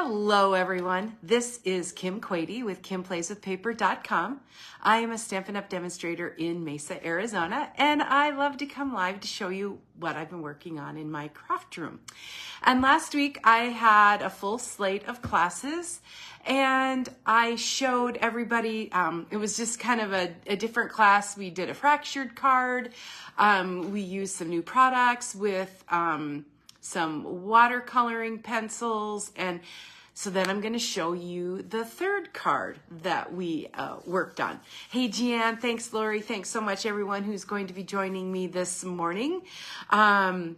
Hello, everyone. This is Kim Quady with KimPlaysWithPaper.com. I am a Stampin' Up! Demonstrator in Mesa, Arizona, and I love to come live to show you what I've been working on in my craft room. And last week I had a full slate of classes, and I showed everybody, it was just kind of a different class. We did a fractured card. We used some new products with some watercoloring pencils, and so then I'm going to show you the third card that we worked on. Hey, Jeanne, thanks, Lori. Thanks so much, everyone who's going to be joining me this morning. I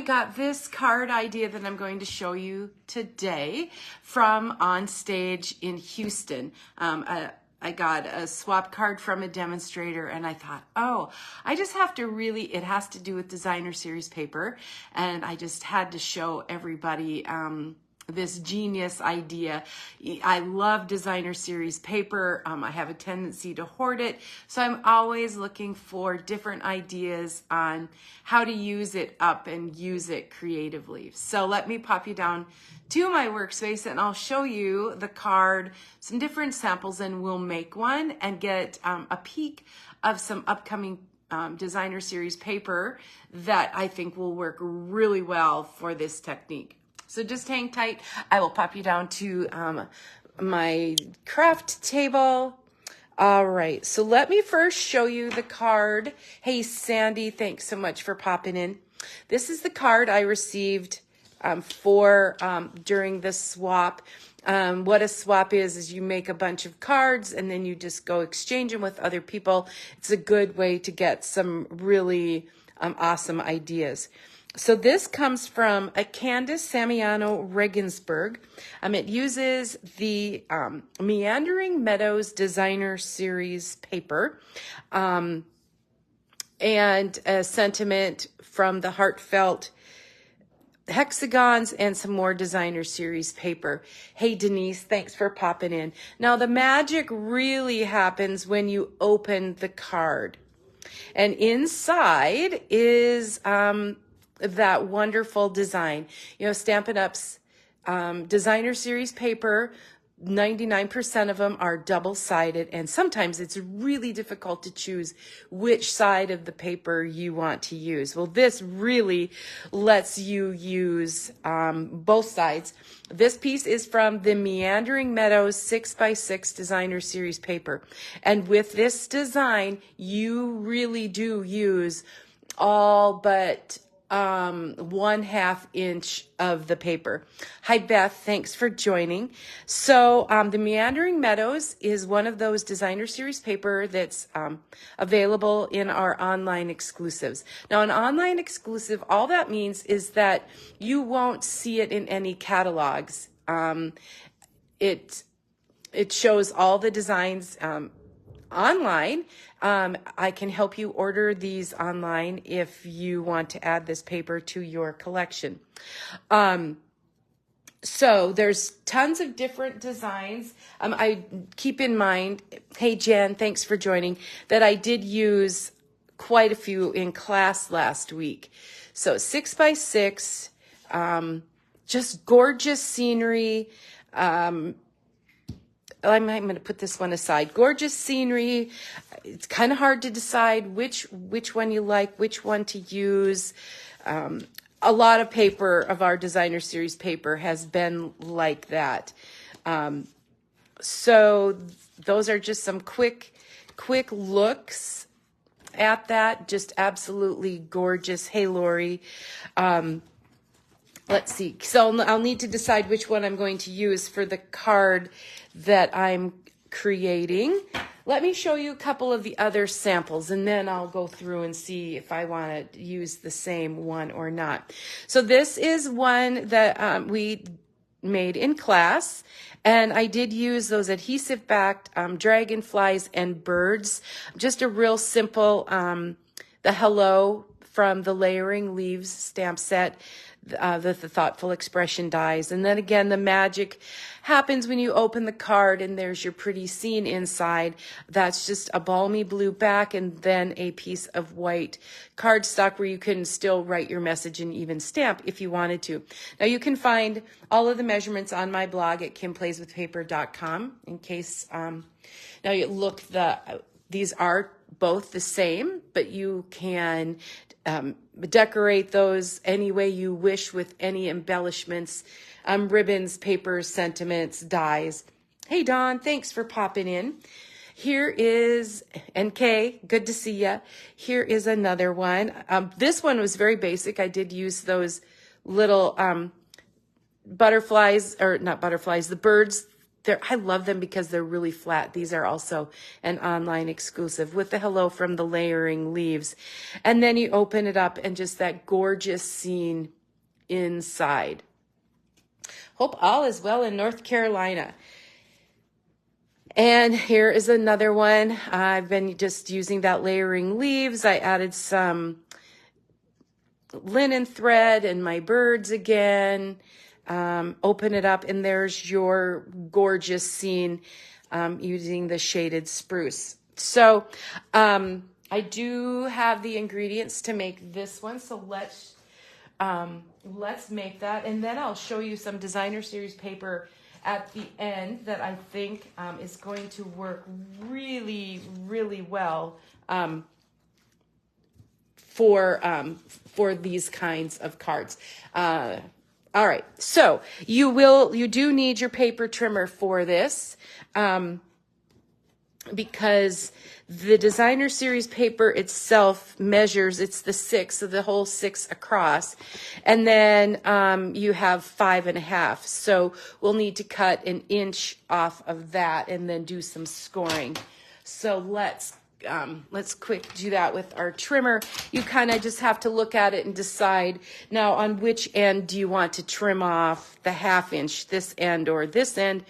got this card idea that I'm going to show you today from On Stage in Houston. I got a swap card from a demonstrator, and I thought, oh, I just have to really, it has to do with designer series paper, and I just had to show everybody this genius idea. I love designer series paper. I have a tendency to hoard it, so I'm always looking for different ideas on how to use it up and use it creatively. So let me pop you down to my workspace and I'll show you the card, some different samples, and we'll make one and get a peek of some upcoming designer series paper that I think will work really well for this technique. So just hang tight. I will pop you down to my craft table. All right, so let me first show you the card. Hey, Sandy, thanks so much for popping in. This is the card I received during the swap. What a swap is you make a bunch of cards and then you just go exchange them with other people. It's a good way to get some really awesome ideas. So this comes from a Candace Samiano Regensburg. It uses the Meandering Meadows Designer Series paper and a sentiment from the Heartfelt hexagons and some more designer series paper. Hey, Denise, thanks for popping in. Now, the magic really happens when you open the card. And inside is that wonderful design. You know, Stampin' Up's designer series paper, 99% of them are double-sided, and sometimes it's really difficult to choose which side of the paper you want to use. Well, this really lets you use both sides. This piece is from the Meandering Meadows 6x6 designer series paper, and with this design, you really do use all but 1/2 inch of the paper. Hi, Beth. Thanks for joining. So the Meandering Meadows is one of those designer series paper that's available in our online exclusives. Now, an online exclusive, all that means is that you won't see it in any catalogs. It shows all the designs online. I can help you order these online if you want to add this paper to your collection. So there's tons of different designs. I keep in mind, hey Jen, thanks for joining, that I did use quite a few in class last week. So 6x6, just gorgeous scenery. I'm going to put this one aside. Gorgeous scenery. It's kind of hard to decide which one you like, which one to use. A lot of paper of our designer series paper has been like that. So those are just some quick looks at that. Just absolutely gorgeous. Hey, Lori. Let's see. So I'll need to decide which one I'm going to use for the card that I'm creating. Let me show you a couple of the other samples, and then I'll go through and see if I want to use the same one or not. So this is one that we made in class, and I did use those adhesive-backed dragonflies and birds. Just a real simple, the hello from the Layering Leaves stamp set. the thoughtful expression dies. And then again, the magic happens when you open the card and there's your pretty scene inside. That's just a balmy blue back and then a piece of white cardstock where you can still write your message and even stamp if you wanted to. Now you can find all of the measurements on my blog at kimplayswithpaper.com in case, now you look, these are both the same, but you can decorate those any way you wish with any embellishments, ribbons, papers, sentiments, dies. Hey, Dawn, thanks for popping in. Here is, NK, good to see ya. Here is another one. This one was very basic. I did use those little butterflies, or not butterflies, the birds. I love them because they're really flat. These are also an online exclusive with the hello from the layering leaves. And then you open it up and just that gorgeous scene inside. Hope all is well in North Carolina. And here is another one. I've been just using that layering leaves. I added some linen thread and my birds again. Open it up and there's your gorgeous scene using the shaded spruce. So I do have the ingredients to make this one. So let's make that. And then I'll show you some designer series paper at the end that I think is going to work really, really well for these kinds of cards. All right, so you do need your paper trimmer for this because the designer series paper itself measures, it's the 6, so the whole 6 across, and then you have 5.5. So we'll need to cut 1 inch off of that and then do some scoring. So let's quick do that with our trimmer. You kind of just have to look at it and decide now on which end do you want to trim off the 1/2 inch, this end or this end.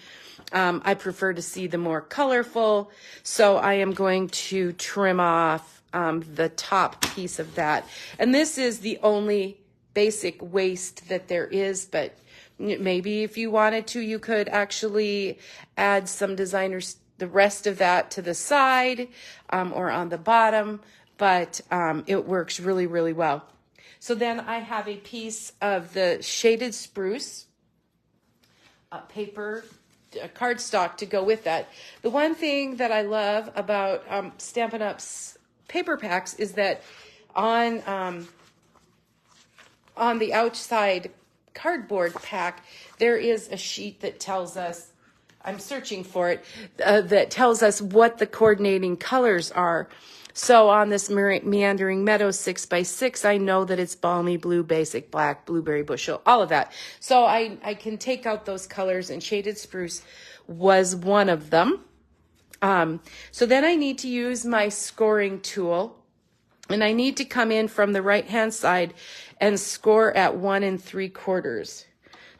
I prefer to see the more colorful, so I am going to trim off the top piece of that. And this is the only basic waist that there is, but maybe if you wanted to, you could actually add some designers, the rest of that to the side or on the bottom, but it works really, really well. So then I have a piece of the shaded spruce paper, cardstock to go with that. The one thing that I love about Stampin' Up's paper packs is that on the outside cardboard pack, there is a sheet that tells us, I'm searching for it, that tells us what the coordinating colors are. So on this Meandering Meadows 6x6, I know that it's balmy blue, basic black, blueberry bushel, all of that. So I can take out those colors, and shaded spruce was one of them. So then I need to use my scoring tool, and I need to come in from the right-hand side and score at 1 3/4.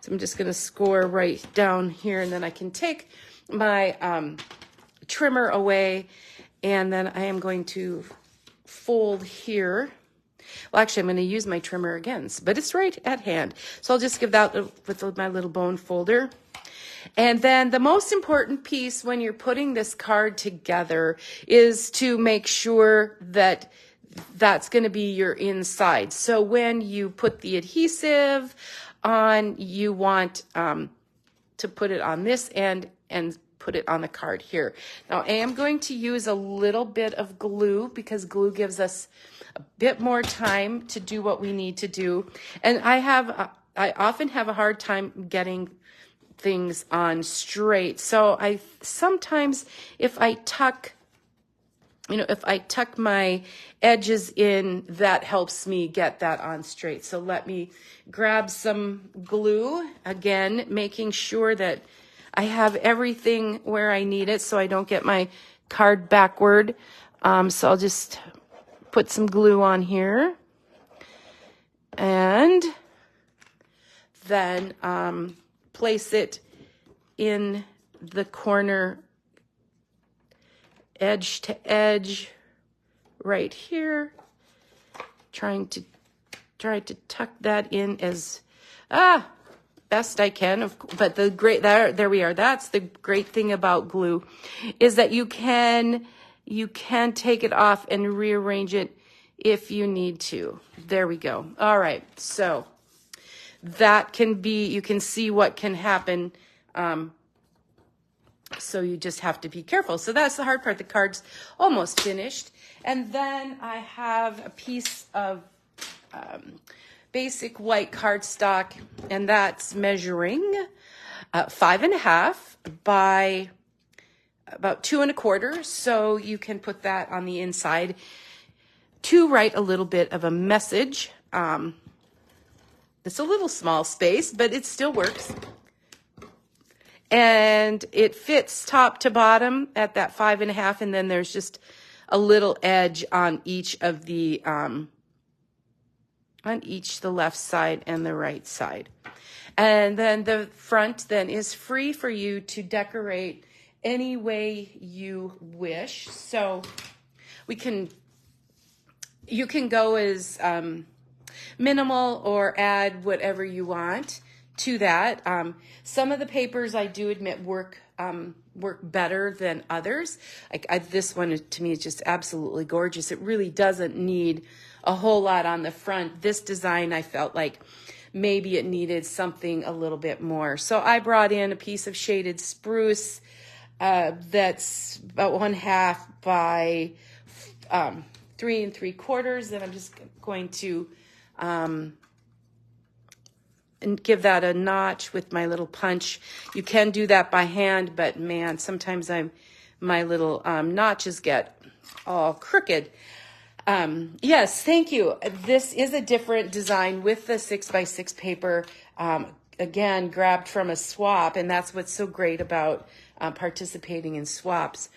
So I'm just going to score right down here, and then I can take my trimmer away, and then I am going to fold here. Well, actually, I'm going to use my trimmer again, but it's right at hand. So I'll just give that with my little bone folder. And then the most important piece when you're putting this card together is to make sure that that's going to be your inside. So when you put the adhesive on, you want to put it on this end and put it on the card here. Now I am going to use a little bit of glue because glue gives us a bit more time to do what we need to do. And I often have a hard time getting things on straight. So I sometimes, if I tuck my edges in, that helps me get that on straight. So let me grab some glue, again, making sure that I have everything where I need it so I don't get my card backward. So I'll just put some glue on here. And then place it in the corner, edge to edge, right here. Try to tuck that in as best I can. But the great, there we are. That's the great thing about glue, is that you can take it off and rearrange it if you need to. There we go. All right. So that can be, you can see what can happen. So you just have to be careful. So that's the hard part. The card's almost finished. And then I have a piece of basic white cardstock, and that's measuring 5.5 by about 2 1/4. So you can put that on the inside to write a little bit of a message. It's a little small space, but it still works. And it fits top to bottom at that 5.5, and then there's just a little edge on each of the the left side and the right side. And then the front then is free for you to decorate any way you wish. So you can go as minimal or add whatever you want to that. Some of the papers, I do admit, work better than others. This one to me is just absolutely gorgeous. It really doesn't need a whole lot on the front. This design, I felt like maybe it needed something a little bit more. So I brought in a piece of shaded spruce that's about 1/2 by 3 3/4, and I'm just going to and give that a notch with my little punch. You can do that by hand, but man, sometimes my little notches get all crooked. Yes, thank you. This is a different design with the 6x6 paper. Again, grabbed from a swap, and that's what's so great about participating in swaps.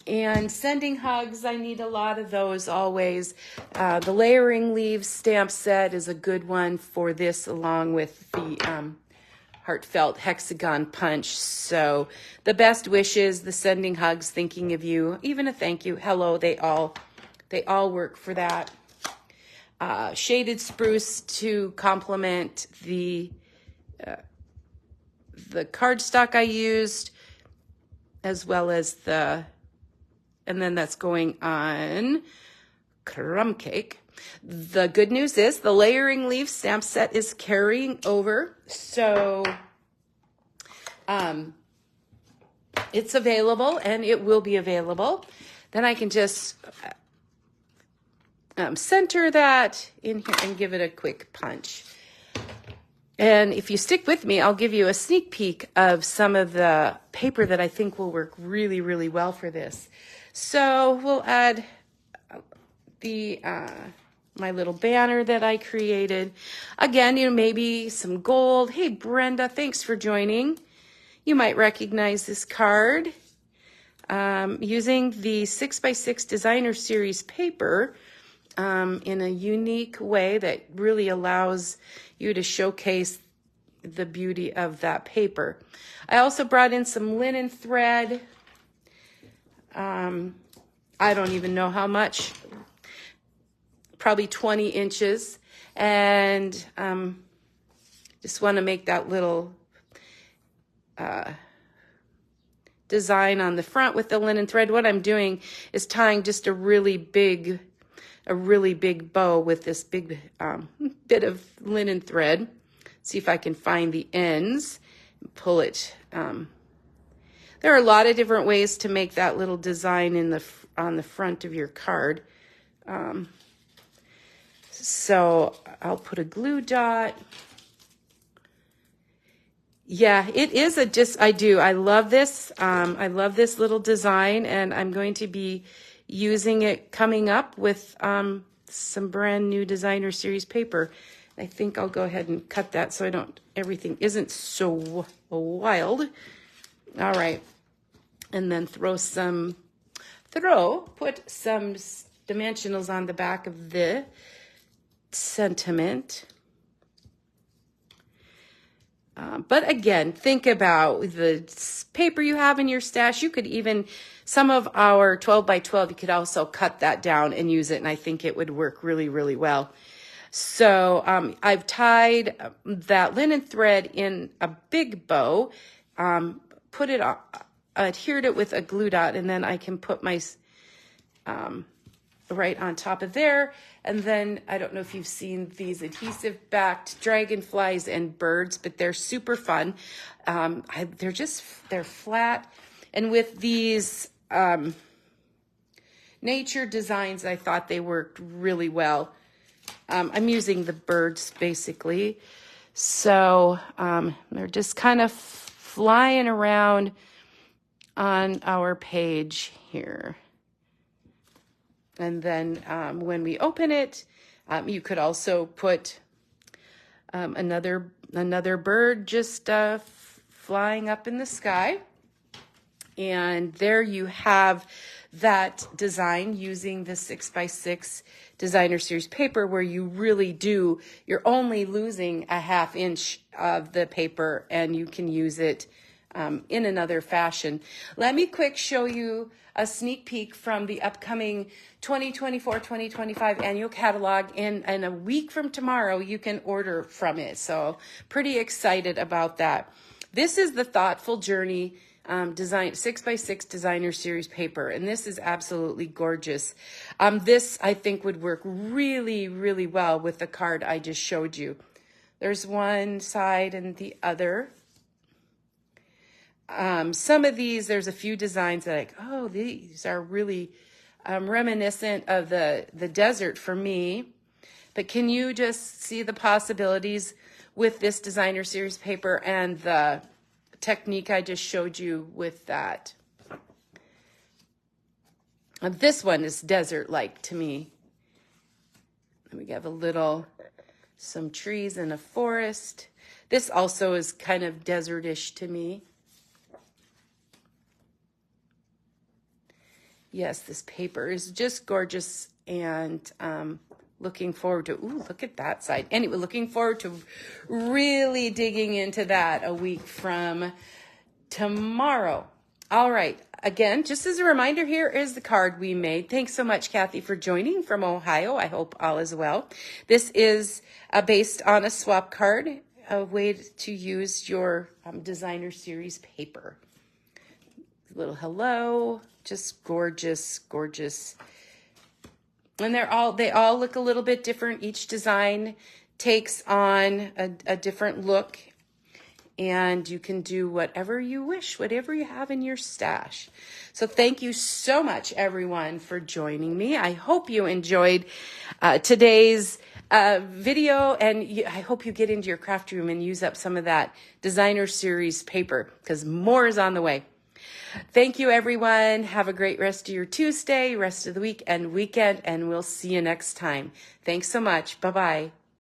And sending hugs, I need a lot of those always. The layering leaves stamp set is a good one for this, along with the heartfelt hexagon punch. So the best wishes, the sending hugs, thinking of you, even a thank you, hello, they all work for that. Shaded spruce to complement the cardstock I used, as well as and then that's going on crumb cake. The good news is the layering leaf stamp set is carrying over. So it's available, and it will be available. Then I can just center that in here and give it a quick punch. And if you stick with me, I'll give you a sneak peek of some of the paper that I think will work really, really well for this. So we'll add my little banner that I created. Again, maybe some gold. Hey, Brenda, thanks for joining. You might recognize this card. Using the 6x6 Designer Series paper in a unique way that really allows you to showcase the beauty of that paper. I also brought in some linen thread. I don't even know how much, probably 20 inches. And just want to make that little design on the front with the linen thread. What I'm doing is tying just a really big bow with this big bit of linen thread. See if I can find the ends and pull it. There are a lot of different ways to make that little design on the front of your card. So I'll put a glue dot. Yeah, it is I love this. I love this little design, and I'm going to be using it coming up with some brand new Designer Series paper. I think I'll go ahead and cut that so everything isn't so wild. All right. And then put some dimensionals on the back of the sentiment. But again, think about the paper you have in your stash. You could even, some of our 12 by 12, you could also cut that down and use it, and I think it would work really, really well. So I've tied that linen thread in a big bow, put it on, adhered it with a glue dot, and then I can put my right on top of there. And then I don't know if you've seen these adhesive backed dragonflies and birds, but they're super fun. They're flat. And with these nature designs, I thought they worked really well. I'm using the birds basically. So they're just kind of flying around on our page here. And then when we open it, you could also put another bird just flying up in the sky. And there you have that design using the 6x6 designer series paper, where you really do, you're only losing a 1/2 inch of the paper, and you can use it in another fashion. Let me quick show you a sneak peek from the upcoming 2024-2025 annual catalog. And a week from tomorrow, you can order from it. So pretty excited about that. This is the Thoughtful Journey design 6x6 designer series paper, and this is absolutely gorgeous. This I think would work really, really well with the card I just showed you. There's one side and the other. Some of these, there's a few designs that like, oh, these are really reminiscent of the desert for me. But can you just see the possibilities with this designer series paper and the technique I just showed you with that? This one is desert-like to me. And we have some trees and a forest. This also is kind of desert-ish to me. Yes, this paper is just gorgeous, and looking forward to, ooh, look at that side. Anyway, looking forward to really digging into that a week from tomorrow. All right. Again, just as a reminder, here is the card we made. Thanks so much, Kathy, for joining from Ohio. I hope all is well. This is based on a swap card, a way to use your designer series paper. Little hello, just gorgeous, gorgeous. And they all look a little bit different. Each design takes on a different look, and you can do whatever you wish, whatever you have in your stash. So thank you so much, everyone, for joining me. I hope you enjoyed today's video, and I hope you get into your craft room and use up some of that designer series paper, because more is on the way. Thank you, everyone. Have a great rest of your Tuesday, rest of the week and weekend, and we'll see you next time. Thanks so much. Bye-bye.